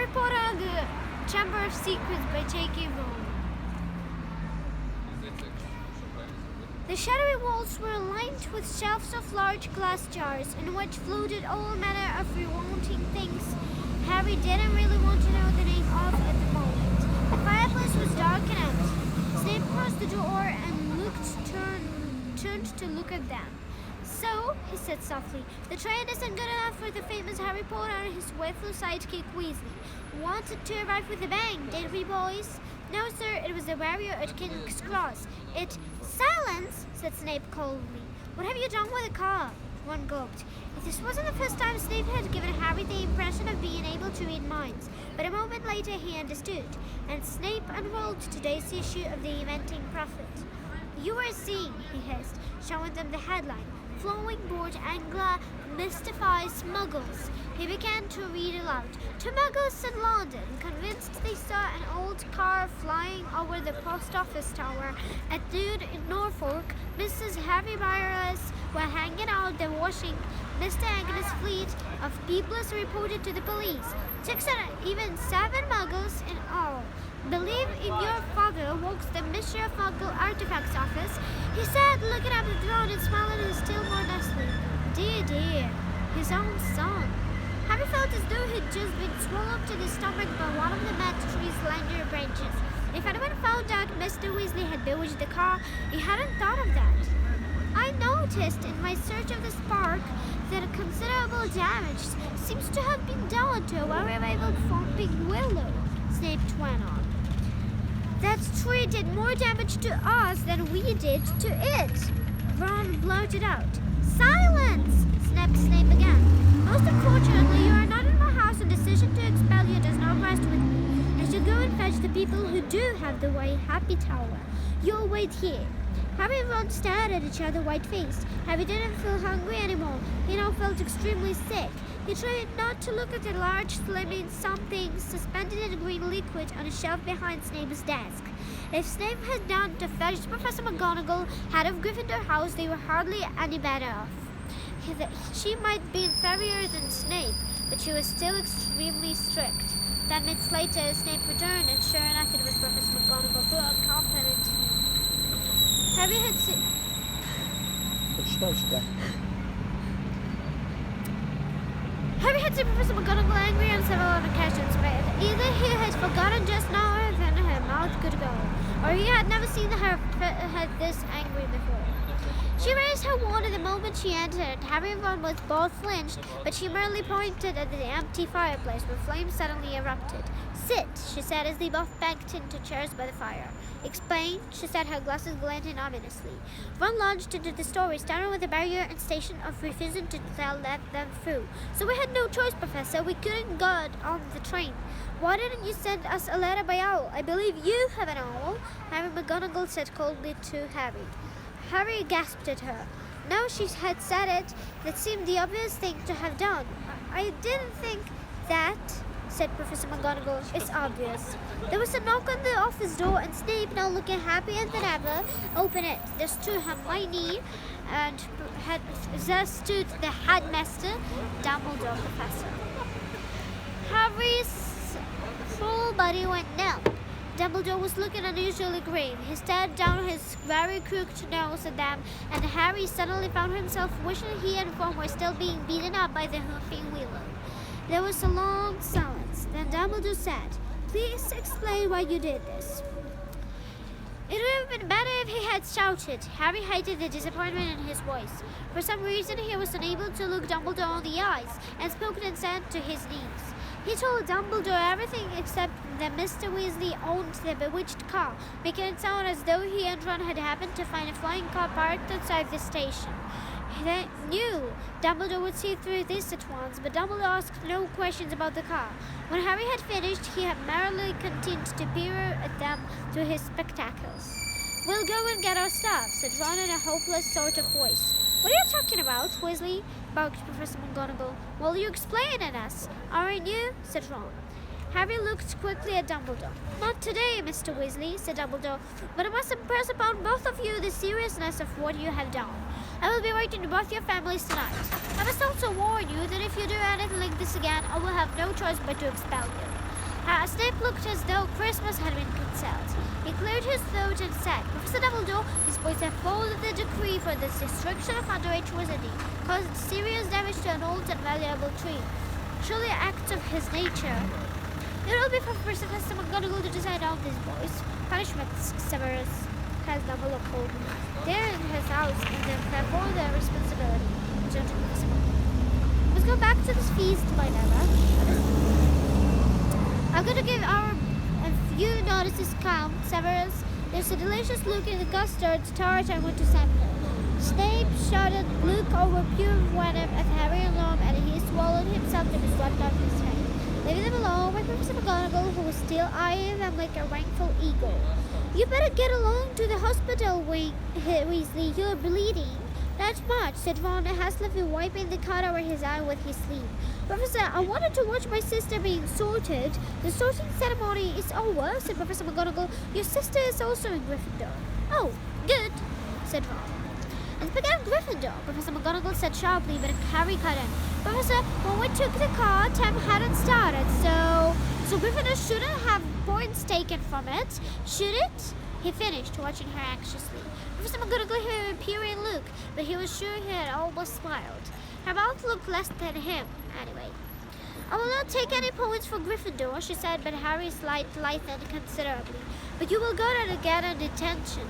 Harry Potter and the Chamber of Secrets by J.K. Rowling. The shadowy walls were lined with shelves of large glass jars in which floated all manner of revolting things Harry didn't really want to know the name of at the moment. The fireplace was dark and empty. Snape crossed the door and turned to look at them. So, he said softly, the train isn't good enough for the famous Harry Potter and his faithful sidekick Weasley. Wanted to arrive with a bang, didn't we, boys? No, sir, it was the barrier at King's Cross. Silence, said Snape coldly. What have you done with the car? Ron gulped. This wasn't the first time Snape had given Harry the impression of being able to read minds, but a moment later he understood, and Snape unrolled today's issue of the Inventing Prophet. You were seeing, he hissed, showing them the headline. Flowing board angler mystifies muggles. He began to read aloud. Two muggles in London, convinced they saw an old car flying over the post office tower at noon in Norfolk. Mrs. Harry Byers were hanging out the washing. Mr. Agnes fleet of people reported to the police. 6 and even 7 muggles in all. Believe in your father walks the Mystery of Muggle Artifacts office. He said, looking up at the throne and smiling and still more nestling. Dear, his own son. Harry felt as though he'd just been swallowed to the stomach by one of the mad tree's slender branches. If anyone found out Mr. Weasley had bewitched the car, he hadn't thought of that. I noticed in my search of the spark that considerable damage seems to have been done to a very able foaming willow, Snape went on. That tree did more damage to us than we did to it, Ron blurted out. Silence! Snapped Snape again. Most unfortunately, you are not in my house, and decision to expel you does not rest with me. I shall go and fetch the people who do have the way Happy Tower. You'll wait here. Harry and Ron stared at each other white-faced. Harry didn't feel hungry anymore. He now felt extremely sick. He tried not to look at the large, flaming something suspended in green liquid on a shelf behind Snape's desk. If Snape had done to fetch Professor McGonagall, head of Gryffindor House, they were hardly any better off. She might be inferior than Snape, but she was still extremely strict. 10 minutes later, Snape returned, and sure enough, it was Professor McGonagall who accompanied him. Harry had seen... Harry had seen Professor McGonagall angry on several occasions, but either he had forgotten just now or then her mouth could go, or he had never seen her this angry before. She raised her wand at the moment she entered. Harry and Ron both flinched, but she merely pointed at the empty fireplace where flames suddenly erupted. Sit, she said as they both banked into chairs by the fire. Explain, she said, her glasses glinting ominously. Ron launched into the story, starting with the barrier and station of refusing to let them through. So we had no choice, Professor. We couldn't get on the train. Why didn't you send us a letter by owl? I believe you have an owl, Harry McGonagall said coldly to Harry. Harry gasped at her. Now she had said it, that seemed the obvious thing to have done. I didn't think that, said Professor McGonagall. It's obvious. There was a knock on the office door, and Snape, now looking happier than ever, opened it. There stood Hermione, and there stood the headmaster, Dumbledore, Professor. Harry's full body went numb. Dumbledore was looking unusually grave. He stared down his very crooked nose at them, and Harry suddenly found himself wishing he and Ron were still being beaten up by the hoofing willow. There was a long silence. Then Dumbledore said, "Please explain why you did this." It would have been better if he had shouted. Harry hated the disappointment in his voice. For some reason, he was unable to look Dumbledore in the eyes, and spoke instead to his knees. He told Dumbledore everything except that Mr. Weasley owned the bewitched car, making it sound as though he and Ron had happened to find a flying car parked outside the station. He knew Dumbledore would see through this at once, but Dumbledore asked no questions about the car. When Harry had finished, he had merely continued to peer at them through his spectacles. "We'll go and get our stuff," said Ron in a hopeless sort of voice. "What are you talking about, Weasley?" barked Professor McGonagall. "Well, you explain it us, aren't you?" said Ron. Harry looked quickly at Dumbledore. "Not today, Mr. Weasley," said Dumbledore, "but I must impress upon both of you the seriousness of what you have done. I will be writing to both your families tonight. I must also warn you that if you do anything like this again, I will have no choice but to expel you. Snape looked as though Christmas had been cancelled. He cleared his throat and said, Professor Dumbledore, these boys have followed the decree for the destruction of underage wizardry, causing serious damage to an old and valuable tree. Surely acts of his nature. It will be for Professor McGonagall to decide on these boys. Punishments, Severus has Dumbledore called them. They're in his house and therefore their responsibility. Let's go back to this feast, my Nana. I'm going to give a few notices count, Severus. There's a delicious look in the custard tart I want to sample. Snape shouted Luke over pure venom at Harry and Ron, and he swallowed himself to be swept off his head. Leaving them alone with Professor McGonagall, who was still eyeing them like a vengeful eagle. You better get along to the hospital, Weasley. You're bleeding. Not much, said Ron hastily, wiping the cut over his eye with his sleeve. Professor, I wanted to watch my sister being sorted. The sorting ceremony is over, said Professor McGonagall. Your sister is also in Gryffindor. Oh, good, said Ron. And speaking of Gryffindor, Professor McGonagall said sharply, but Harry cut in. Professor, when we took the car, term hadn't started, so Gryffindor shouldn't have points taken from it, should it? He finished, watching her anxiously. Professor McGonagall gave him a peering look, but he was sure he had almost smiled. Her mouth looked less than him, anyway. I will not take any points for Gryffindor, she said, but Harry's light lightened considerably. But you will go to get a detention.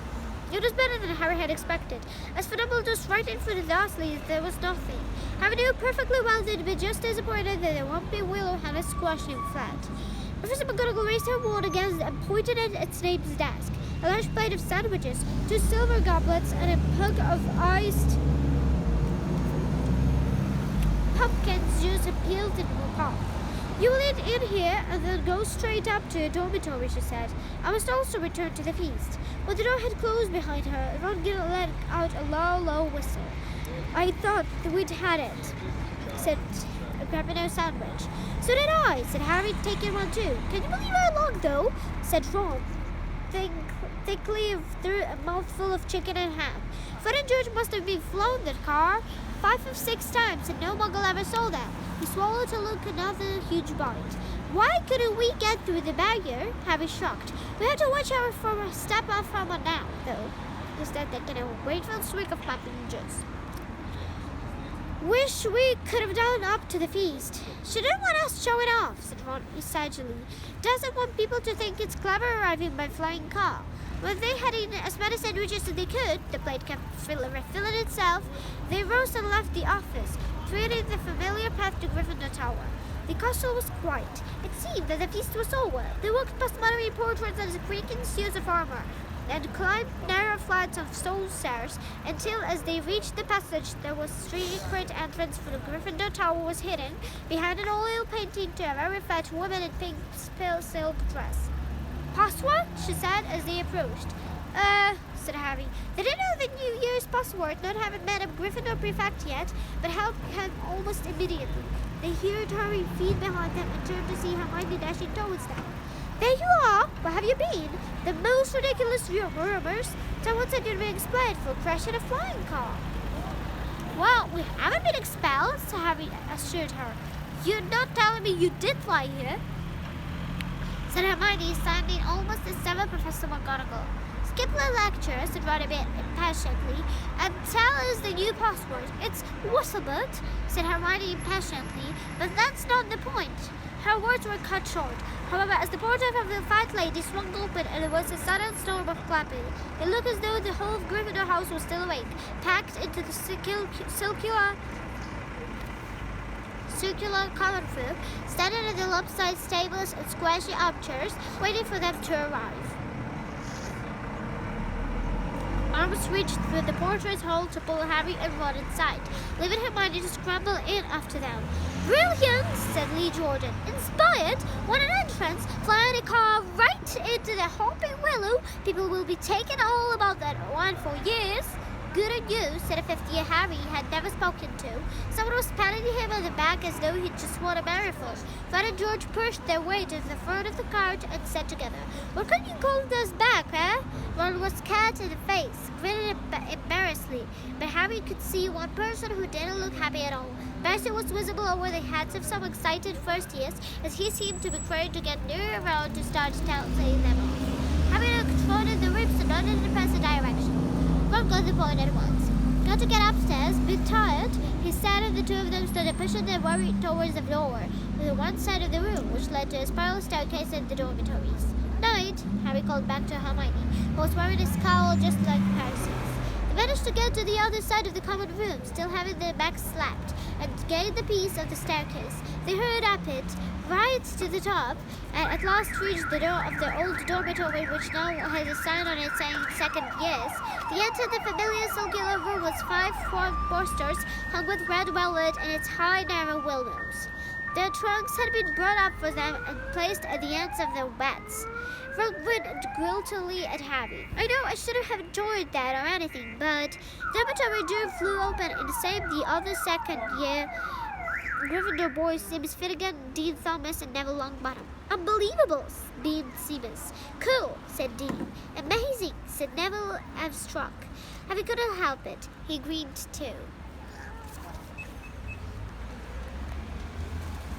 It was better than Harry had expected. As for Dumbledore's frightened for the Dursleys, there was nothing. Harry knew perfectly well they'd be just disappointed that the Wumpy Willow had squashed him flat. Professor McGonagall raised her wand again and pointed it at Snape's desk. A large plate of sandwiches, 2 silver goblets, and a pug of iced pumpkin's juice appealed to Paul. You will eat in here and then go straight up to your dormitory, she said. I must also return to the feast. When the door had closed behind her, Ron let out a low, low whistle. I thought that we'd had it, said grabbing a sandwich. So did I, said Harry, taking one too. Can you believe how long, though? Said Ron, thickly through a mouthful of chicken and ham. Fred and George must have been flown that car 5 or 6 times, and no Muggle ever saw that. He swallowed to look another huge bite. Why couldn't we get through the barrier? Harry shocked. We have to watch out for a step off from her now, though. Instead, they get a grateful streak of passengers. Wish we could have done up to the feast. She didn't want us showing off, said Ron sagely. Doesn't want people to think it's clever arriving by flying car. When they had eaten as many sandwiches as they could, the plate kept refilling itself, they rose and left the office, treading the familiar path to Gryffindor Tower. The castle was quiet. It seemed that the feast was over. They walked past muttering portraits and creaking suits of armor, and climbed narrow flights of stone stairs until, as they reached the passage, there was secret entrance for the Gryffindor Tower was hidden behind an oil painting to a very fat woman in pink silk dress. Password? She said as they approached. Said Harry. They didn't know the New Year's password, not having met a Gryffindor prefect yet, but help came almost immediately. They heard Harry feet behind them and turned to see Hermione dashing towards them. There you are! Where have you been? The most ridiculous rumors. Someone said you'd been expelled for crashing a flying car. Well, we haven't been expelled, so Harry assured her. You're not telling me you did fly here? Said Hermione, sounding almost as clever Professor McGonagall. Skip the lecture, said Ron a bit impatiently, and tell us the new password. It's Whistlebird, said Hermione impatiently, but that's not the point. Her words were cut short. However, as the portal of the fat lady swung open and there was a sudden storm of clapping, it looked as though the whole of Gryffindor house was still awake, packed into the circular common room, standing in the lopsided stables and squashy armchairs, waiting for them to arrive. Arms reached through the portrait hole to pull Harry and Ron inside, leaving Hermione to scramble in after them. Brilliant, said Lee Jordan. Inspired? What an entrance! Flying a car right into the hopping willow. People will be taking all about that one for years. Good on you, said a 50-year Harry he had never spoken to. Someone was patting him on the back as though he'd just won a marathon. Fred and George pushed their way to the front of the carriage and said together, What can you call us back, eh? Ron was cat in the face, grinning embarrassedly, but Harry could see one person who didn't look happy at all. Percy was visible over the heads of some excited first years as he seemed to be trying to get nearer around to start telling them off. Having confronted the rooms and nodded in Percy's direction, Ron got the point at once. Got to get upstairs, a bit tired, he sat and the two of them stood pushing their worry towards the door to the one side of the room, which led to a spiral staircase in the dormitories. Night, Harry called back to Hermione, who was wearing a scowl just like Percy's. They managed to get to the other side of the common room, still having their backs slapped, and gained the piece of the staircase. They hurried up it, right to the top, and at last reached the door of the old dormitory, which now had a sign on it saying second years. They entered the familiar circular room with 5 front posters hung with red velvet and its high, narrow windows. Their trunks had been brought up for them and placed at the ends of their beds. Ron grinned guiltily at Harry. I know I shouldn't have enjoyed that or anything, but the dormitory door flew open and saved the other second-year Gryffindor boys, Seamus Finnegan, Dean Thomas, and Neville Longbottom. Unbelievable, beamed Seamus. Cool, said Dean. Amazing, said Neville, awestruck. Harry couldn't help it. He grinned too.